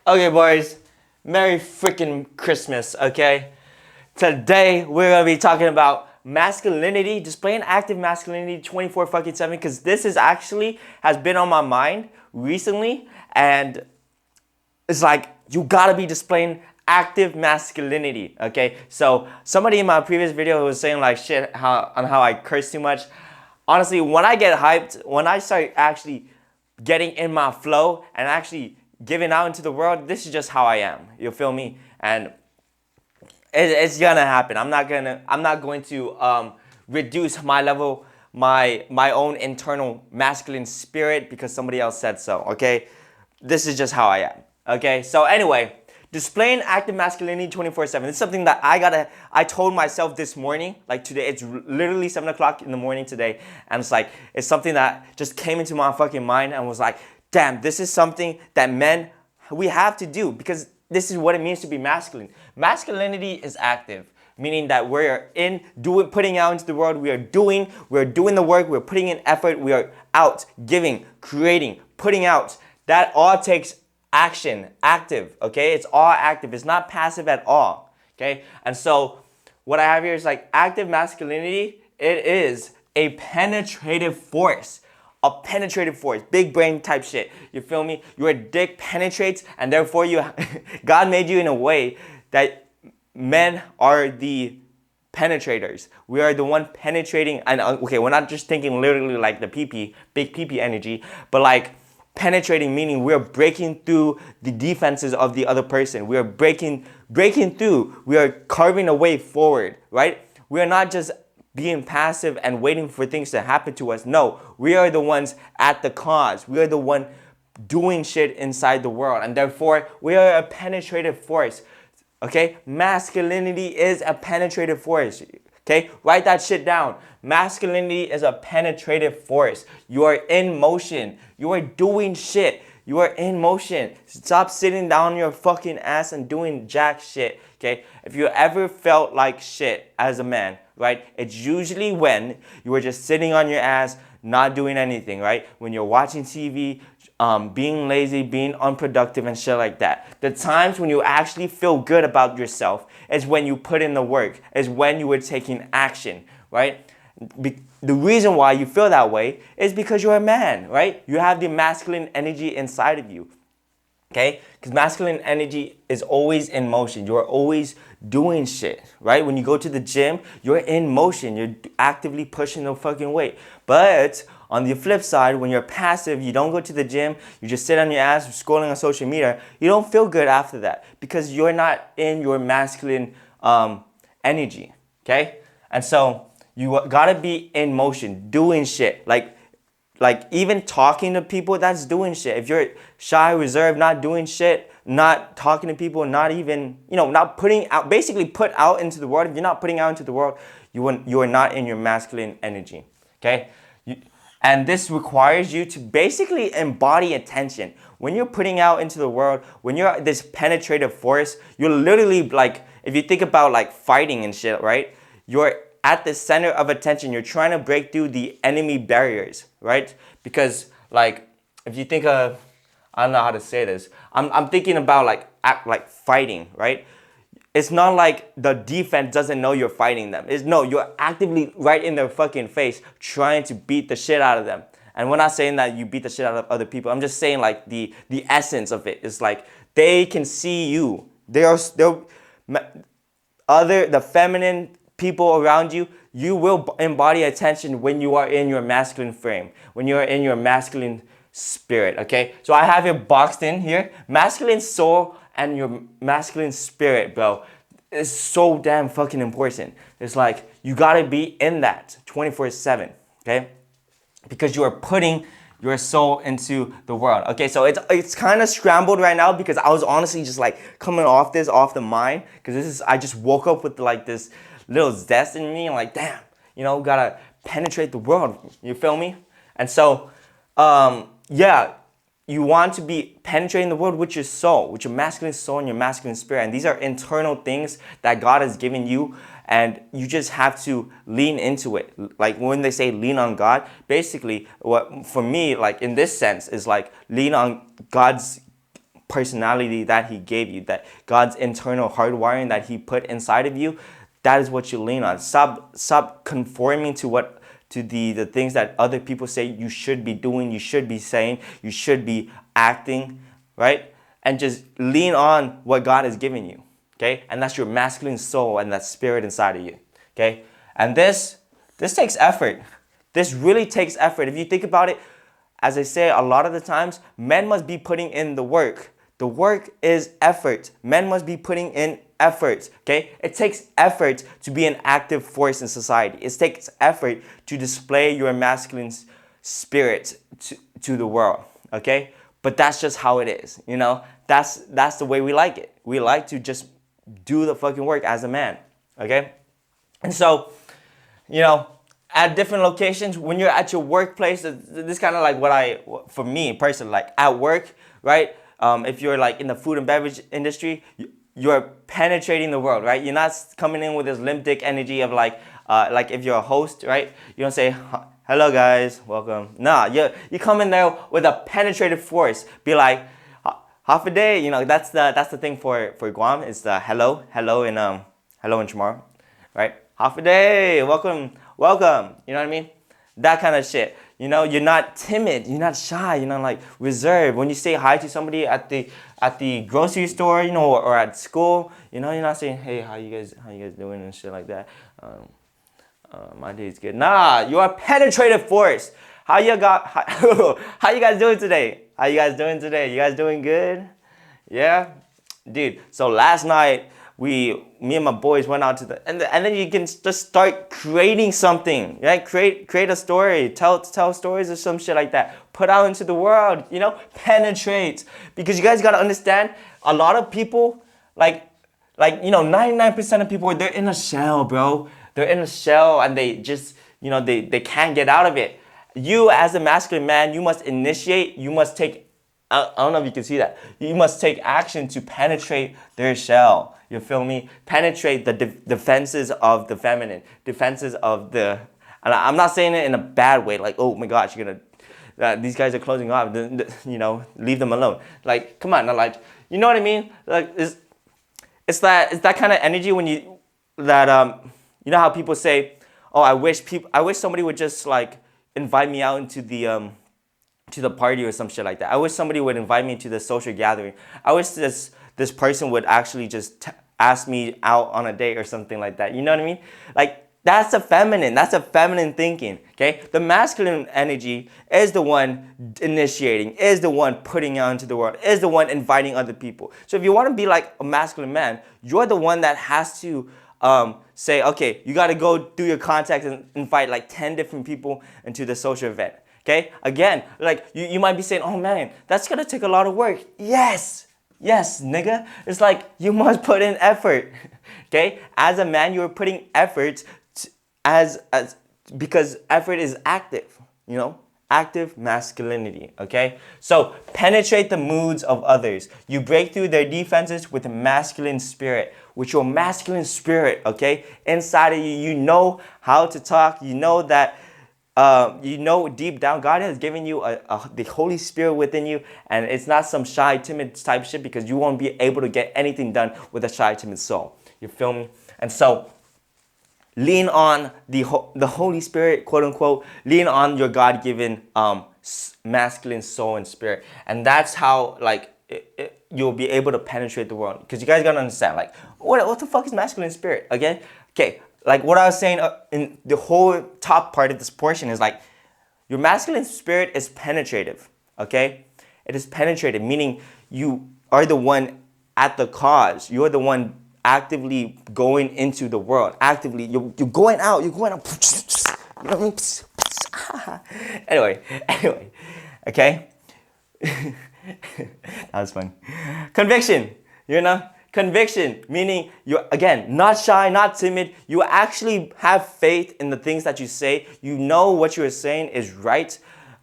Okay, boys, Merry freaking Christmas, okay? Today, we're gonna be talking about masculinity, displaying active masculinity 24 fucking 7, because this is actually has been on my mind recently, and it's like, you gotta be displaying active masculinity, okay? So, somebody in my previous video was saying like shit on how I curse too much. Honestly, when I get hyped, when I start actually getting in my flow and actually giving out into the world, this is just how I am. You feel me? And it's gonna happen. I'm not going to reduce my level, my own internal masculine spirit because somebody else said so. Okay, this is just how I am. Okay, so anyway, displaying active masculinity 24/7. It's something that I told myself this morning, like today. It's literally 7 o'clock in the morning today, and it's something that just came into my fucking mind and was like, damn, this is something that men, we have to do, because this is what it means to be masculine. Masculinity is active, meaning that we're putting out into the world. We're doing the work. We're putting in effort. We are out, giving, creating, putting out. That all takes action, active. Okay, it's all active. It's not passive at all. Okay, and so what I have here is like active masculinity. It is a penetrative force. A penetrative force, big brain type shit. You feel me? Your dick penetrates, and therefore God made you in a way that men are the penetrators. We are the one penetrating, and okay, we're not just thinking literally like the PP, big PP energy, but like penetrating, meaning we're breaking through the defenses of the other person. We are breaking through. We are carving a way forward, right? We are not just being passive and waiting for things to happen to us. No, we are the ones at the cause. We are the one doing shit inside the world, and therefore we are a penetrative force. Okay, masculinity is a penetrative force. Okay, write that shit down. Masculinity is a penetrative force. You are in motion. You are doing shit. You are in motion. Stop sitting down your fucking ass and doing jack shit. Okay, if you ever felt like shit as a man, right? It's usually when you were just sitting on your ass, not doing anything, right? When you're watching TV, being lazy, being unproductive and shit like that. The times when you actually feel good about yourself is when you put in the work, is when you were taking action, right? The reason why you feel that way is because you're a man, right? You have the masculine energy inside of you. Okay? Because masculine energy is always in motion. You're always doing shit, right? When you go to the gym, you're in motion. You're actively pushing the fucking weight. But on the flip side, when you're passive, you don't go to the gym, you just sit on your ass scrolling on social media, you don't feel good after that because you're not in your masculine energy, okay? And so you gotta be in motion, doing shit. Like even talking to people, that's doing shit. If you're shy, reserved, not doing shit, not talking to people, not even, not putting out, basically put out into the world. If you're not putting out into the world, you are not in your masculine energy, okay? And this requires you to basically embody attention. When you're putting out into the world, when you're this penetrative force, you're literally like, if you think about like fighting and shit, right? You're at the center of attention. You're trying to break through the enemy barriers, right? Because like, if you think of, I don't know how to say this. I'm thinking about like fighting, right? It's not like the defense doesn't know you're fighting them. You're actively right in their fucking face trying to beat the shit out of them. And we're not saying that you beat the shit out of other people. I'm just saying like the essence of it is like they can see you. The feminine people around you, you will embody attention when you are in your masculine frame, when you are in your masculine spirit, okay? So I have it boxed in here. Masculine soul and your masculine spirit, bro, is so damn fucking important. It's like, you gotta be in that 24/7, okay? Because you are putting your soul into the world. Okay, so it's kind of scrambled right now because I was honestly just like coming off the mind, because I just woke up with like this little zest in me, and like, damn, gotta penetrate the world. You feel me? And so, yeah, you want to be penetrating the world with your soul, with your masculine soul and your masculine spirit. And these are internal things that God has given you, and you just have to lean into it. Like when they say lean on God, basically what for me, like in this sense, is like lean on God's personality that he gave you, that God's internal hardwiring that he put inside of you, that is what you lean on. Stop conforming to the things that other people say you should be doing, you should be saying, you should be acting, right? And just lean on what God has given you, okay? And that's your masculine soul and that spirit inside of you, okay? And this takes effort. This really takes effort. If you think about it, as I say, a lot of the times, men must be putting in the work. The work is effort. Men must be putting in effort, okay? It takes effort to be an active force in society. It takes effort to display your masculine spirit to the world, okay? But that's just how it is, you know? That's the way we like it. We like to just do the fucking work as a man, okay? And so, you know, at different locations, when you're at your workplace, this kind of like for me personally, like at work, right? If you're like in the food and beverage industry, you're penetrating the world, right? You're not coming in with this limp dick energy of like if you're a host, right? You don't say, hello guys, welcome. Nah, you come in there with a penetrative force. Be like, half a day, you know, that's the thing for Guam. It's the hello and tomorrow, right? Half a day, welcome. You know what I mean? That kind of shit. You know, you're not timid, you're not shy, you're not like reserved. When you say hi to somebody at the grocery store, you know, or at school, you know, you're not saying, hey, how you guys doing and shit like that. My day's good. Nah, you're a penetrative force. How you guys doing today? You guys doing good? Yeah? Dude, so last night, me and my boys went out to and then you can just start creating something, right? Create a story, tell stories or some shit like that. Put out into the world, you know, penetrate. Because you guys gotta understand, a lot of people, like you know, 99% of people, they're in a shell, bro. They're in a shell and they just, you know, they can't get out of it. You as a masculine man, you must initiate, you must take, I don't know if you can see that. You must take action to penetrate their shell. You feel me? Penetrate the defenses of the feminine, defenses of the. And I'm not saying it in a bad way, like, oh my gosh, you're gonna. These guys are closing off. You know, leave them alone. Like, come on, not like, you know what I mean? Like, it's that kind of energy when you you know how people say, oh, I wish somebody would just like invite me out into the to the party or some shit like that. I wish somebody would invite me to the social gathering. I wish this person would actually just ask me out on a date or something like that. You know what I mean? Like, that's a feminine thinking, okay? The masculine energy is the one initiating, is the one putting out into the world, is the one inviting other people. So if you want to be like a masculine man, you're the one that has to say, okay, you got to go do your contacts and invite like 10 different people into the social event. Okay, again, like you might be saying, oh man, that's gonna take a lot of work. Yes, nigga. It's like you must put in effort. Okay, as a man, you're putting effort because effort is active. You know, active masculinity. Okay, so penetrate the moods of others. You break through their defenses with a masculine spirit. With your masculine spirit, okay, inside of you, you know how to talk. You know that. You know deep down, God has given you the Holy Spirit within you, and it's not some shy, timid type shit because you won't be able to get anything done with a shy, timid soul. You feel me? And so, lean on the Holy Spirit, quote unquote. Lean on your God-given masculine soul and spirit, and that's how like you'll be able to penetrate the world. Because you guys gotta understand, like, what the fuck is masculine spirit? Again, okay. Like what I was saying in the whole top part of this portion is like your masculine spirit is penetrative, okay? It is penetrative, meaning you are the one at the cause. You're the one actively going into the world. Actively, you're going out. You know what I mean? Anyway, okay? That was fun. Conviction, you know? Conviction, meaning you're, again, not shy, not timid. You actually have faith in the things that you say. You know what you're saying is right.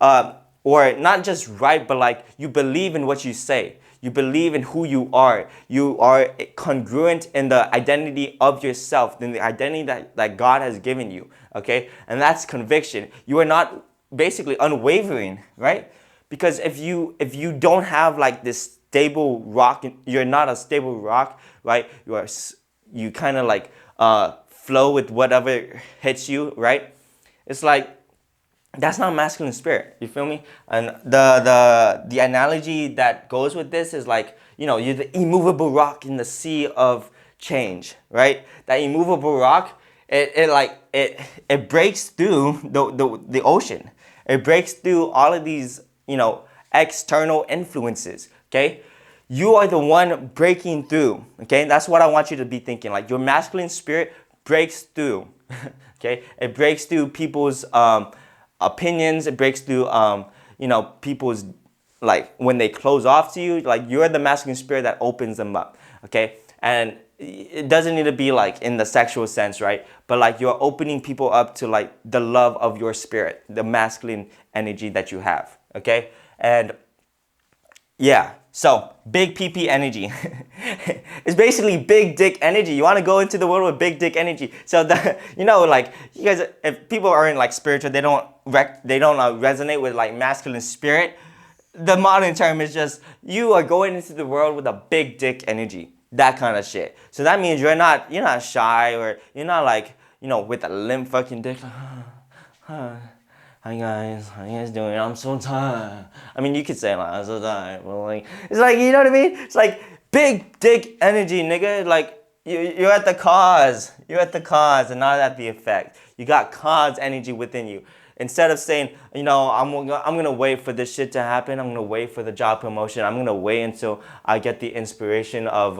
Or not just right, but like you believe in what you say. You believe in who you are. You are congruent in the identity of yourself, in the identity that God has given you, okay? And that's conviction. You are not basically unwavering, right? Because if you don't have like this stable rock. You're not a stable rock, right? You kind of like flow with whatever hits you, right? It's like that's not masculine spirit. You feel me? And the analogy that goes with this is like, you're the immovable rock in the sea of change, right? That immovable rock, it breaks through the ocean. It breaks through all of these, external influences. Okay? You are the one breaking through. Okay? That's what I want you to be thinking. Like your masculine spirit breaks through. Okay? It breaks through people's opinions. It breaks through people's, like when they close off to you, like you're the masculine spirit that opens them up. Okay? And it doesn't need to be like in the sexual sense, right? But like you're opening people up to like the love of your spirit, the masculine energy that you have. Okay? And yeah, so big PP energy. It's basically big dick energy. You want to go into the world with big dick energy. So like you guys, if people aren't like spiritual, they don't resonate with like masculine spirit. The modern term is just you are going into the world with a big dick energy, that kind of shit. So that means you're not shy, or you're not like with a limp fucking dick. Hi guys, how you guys doing? I'm so tired. I mean, you could say like I'm so tired, but like it's like, you know what I mean? It's like big dick energy, nigga. Like you're at the cause. You're at the cause and not at the effect. You got cause energy within you. Instead of saying, I'm gonna wait for this shit to happen. I'm gonna wait for the job promotion. I'm gonna wait until I get the inspiration of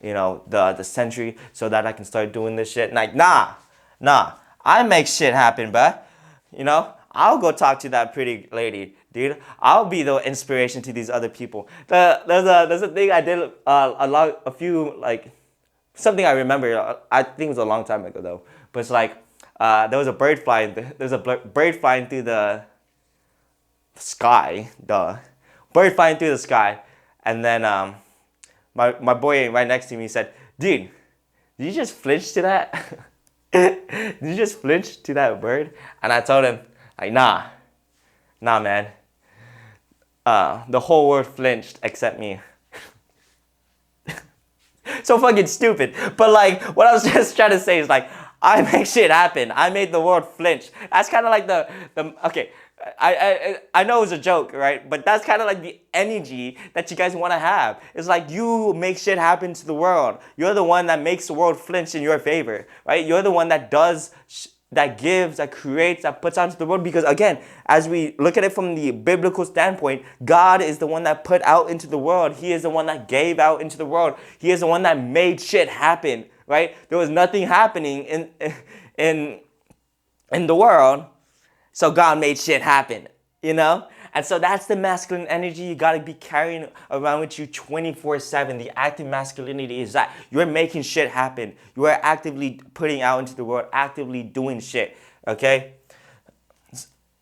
the century so that I can start doing this shit. Like nah. I make shit happen, bruh. I'll go talk to that pretty lady, dude. I'll be the inspiration to these other people. There's a thing I did something I remember. I think it was a long time ago though. But it's like there was a bird flying. There's a bird flying through the sky. Bird flying through the sky, and then my boy right next to me said, "Dude, did you just flinch to that?" Did you just flinch to that bird? And I told him, like, nah, man. The whole world flinched except me. So fucking stupid. But like, what I was just trying to say is like, I make shit happen. I made the world flinch. That's kind of like the okay. I know it was a joke, right? But that's kind of like the energy that you guys want to have. It's like you make shit happen to the world. You're the one that makes the world flinch in your favor, right? You're the one that does, that gives, that creates, that puts onto the world. Because again, as we look at it from the biblical standpoint, God is the one that put out into the world. He is the one that gave out into the world. He is the one that made shit happen, right? There was nothing happening in the world. So God made shit happen, And so that's the masculine energy you got to be carrying around with you 24/7. The active masculinity is that you're making shit happen. You are actively putting out into the world, actively doing shit, okay?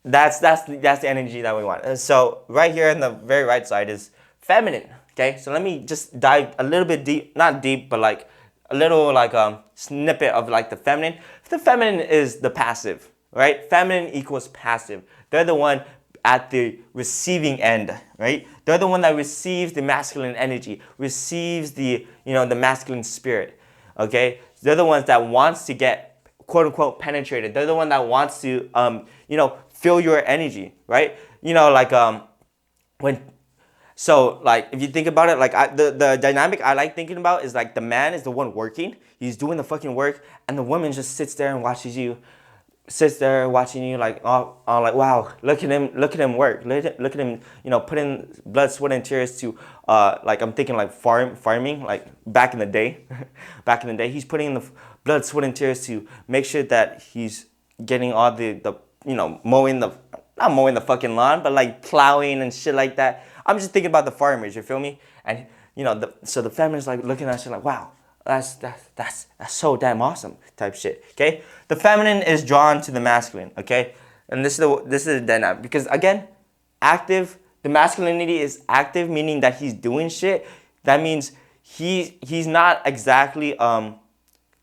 That's the energy that we want. And so right here on the very right side is feminine, okay? So let me just dive a little bit deep, not deep, but like a little like snippet of like the feminine. The feminine is the passive. Right? Feminine equals passive. They're the one at the receiving end, right? They're the one that receives the masculine energy, receives the masculine spirit, okay? They're the ones that wants to get, quote unquote, penetrated. They're the one that wants to, feel your energy, right? If you think about it, like the dynamic I like thinking about is like the man is the one working. He's doing the fucking work, and the woman just sits there and watches you. Sits there watching you like, like, wow, look at him work. Look at him, put in blood, sweat, and tears to, like, I'm thinking like farming, like back in the day. Back in the day, he's putting in the blood, sweat, and tears to make sure that he's getting all the not mowing the fucking lawn, but like plowing and shit like that. I'm just thinking about the farmers, you feel me? And, so the family's like looking at shit like, wow. That's so damn awesome type shit. Okay, the feminine is drawn to the masculine. Okay, and this is the dynamic because again, active. The masculinity is active, meaning that he's doing shit. That means he's not exactly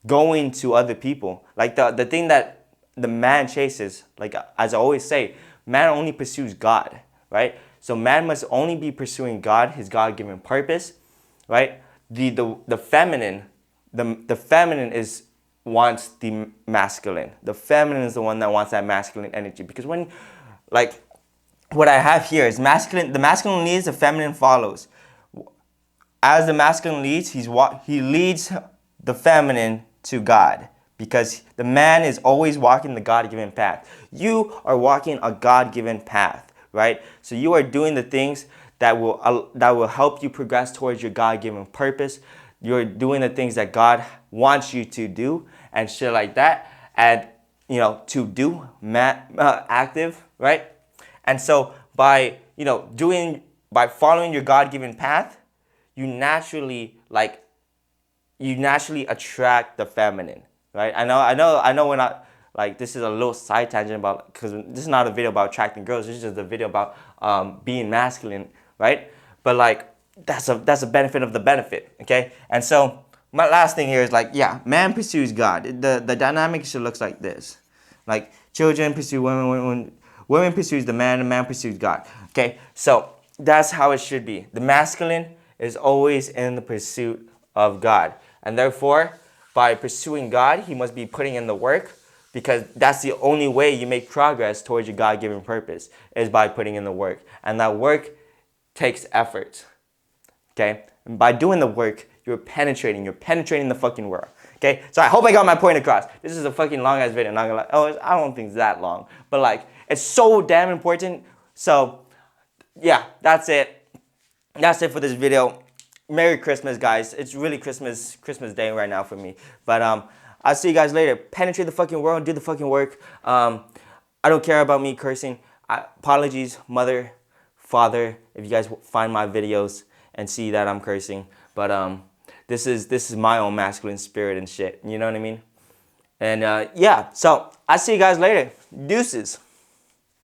going to other people. Like the thing that the man chases. Like as I always say, man only pursues God. Right. So man must only be pursuing God, his God-given purpose, right? The feminine, the feminine is wants the masculine. The feminine is the one that wants that masculine energy. Because when, like, what I have here is masculine. The masculine leads, the feminine follows. As the masculine leads, he leads the feminine to God, because the man is always walking the God-given path. You are walking a God-given path, right? So you are doing the things that will help you progress towards your God-given purpose. You're doing the things that God wants you to do and shit like that, and to do active, right? And so by by following your God-given path, you naturally attract the feminine, right? I know we're not, like, this is a little side tangent about, because this is not a video about attracting girls. This is just a video about being masculine, right? But like, that's a benefit of the benefit, okay? And so my last thing here is, like, yeah, man pursues God. The dynamic should look like this. Like, children pursue women, women pursues the man pursues God. Okay, so that's how it should be. The masculine is always in the pursuit of God. And therefore, by pursuing God, he must be putting in the work, because that's the only way you make progress towards your God-given purpose, is by putting in the work. And that work takes effort. Okay? And by doing the work, you're penetrating the fucking world. Okay? So I hope I got my point across. This is a fucking long ass video, not gonna lie. Oh, I don't think it's that long. But like, it's so damn important. So yeah, that's it. That's it for this video. Merry Christmas, guys. It's really Christmas Day right now for me. But I'll see you guys later. Penetrate the fucking world, do the fucking work. I don't care about me cursing. Apologies, mother, father, if you guys find my videos and see that I'm cursing. But this is my own masculine spirit and shit. You know what I mean? And yeah, so I'll see you guys later. Deuces.